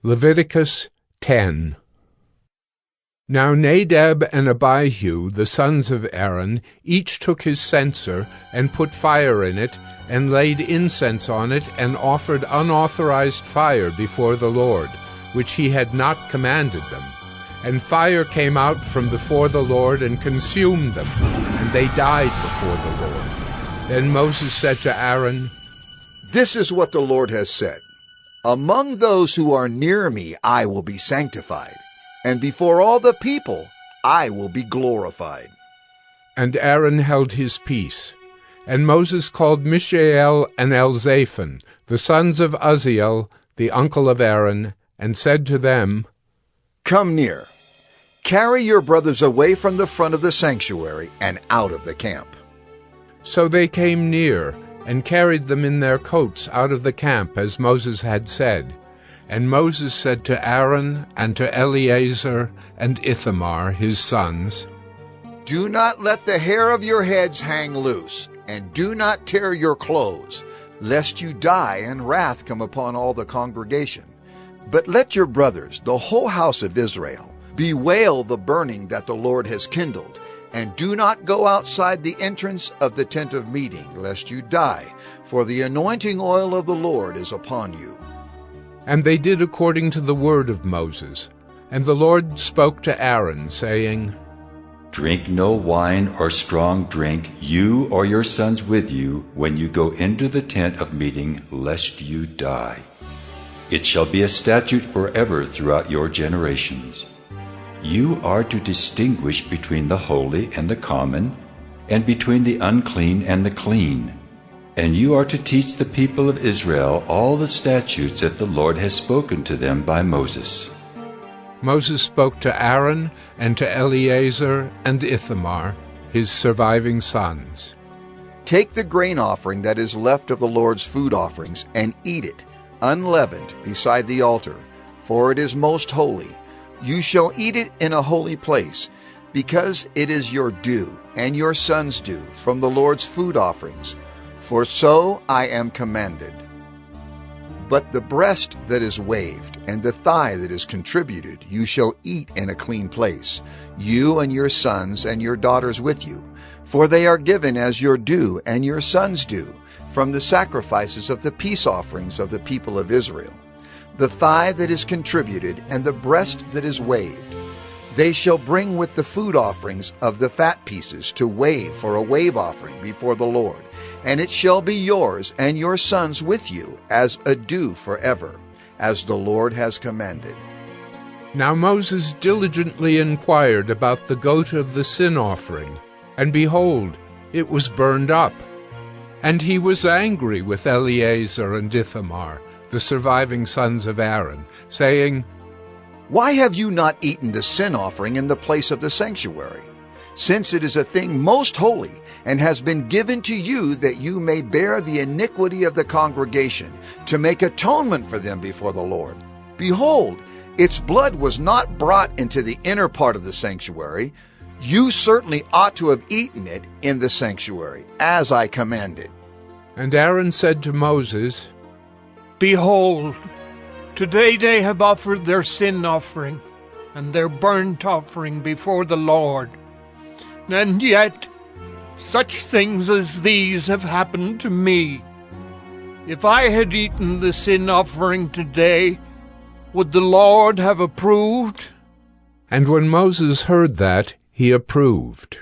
Leviticus 10. Now Nadab and Abihu, the sons of Aaron, each took his censer, and put fire in it, and laid incense on it, and offered unauthorized fire before the Lord, which he had not commanded them. And fire came out from before the Lord, and consumed them, and they died before the Lord. Then Moses said to Aaron, "This is what the Lord has said. Among those who are near me I will be sanctified, and before all the people I will be glorified." And Aaron held his peace. And Moses called Mishael and Elzaphan, the sons of Uzziel, the uncle of Aaron, and said to them, "Come near. Carry your brothers away from the front of the sanctuary and out of the camp." So they came near, and carried them in their coats out of the camp, as Moses had said. And Moses said to Aaron and to Eleazar and Ithamar, his sons, "Do not let the hair of your heads hang loose, and do not tear your clothes, lest you die and wrath come upon all the congregation. But let your brothers, the whole house of Israel, bewail the burning that the Lord has kindled, and do not go outside the entrance of the tent of meeting, lest you die, for the anointing oil of the Lord is upon you." And they did according to the word of Moses. And the Lord spoke to Aaron, saying, "Drink no wine or strong drink, you or your sons with you, when you go into the tent of meeting, lest you die. It shall be a statute forever throughout your generations. You are to distinguish between the holy and the common, and between the unclean and the clean. And you are to teach the people of Israel all the statutes that the Lord has spoken to them by Moses." Moses spoke to Aaron and to Eleazar and Ithamar, his surviving sons. "Take the grain offering that is left of the Lord's food offerings, and eat it, unleavened, beside the altar, for it is most holy. You shall eat it in a holy place, because it is your due, and your sons' due, from the Lord's food offerings. For so I am commanded. But the breast that is waved, and the thigh that is contributed, you shall eat in a clean place, you and your sons and your daughters with you, for they are given as your due and your sons' due, from the sacrifices of the peace offerings of the people of Israel. The thigh that is contributed, and the breast that is waved, they shall bring with the food offerings of the fat pieces to wave for a wave offering before the Lord. And it shall be yours and your sons with you as a due forever, as the Lord has commanded." Now Moses diligently inquired about the goat of the sin offering, and behold, it was burned up. And he was angry with Eleazar and Ithamar, the surviving sons of Aaron, saying, "Why have you not eaten the sin offering in the place of the sanctuary? Since it is a thing most holy, and has been given to you that you may bear the iniquity of the congregation, to make atonement for them before the Lord. Behold, its blood was not brought into the inner part of the sanctuary. You certainly ought to have eaten it in the sanctuary, as I commanded." And Aaron said to Moses, "Behold, today they have offered their sin offering and their burnt offering before the Lord. And yet such things as these have happened to me. If I had eaten the sin offering today, would the Lord have approved?" And when Moses heard that, he approved.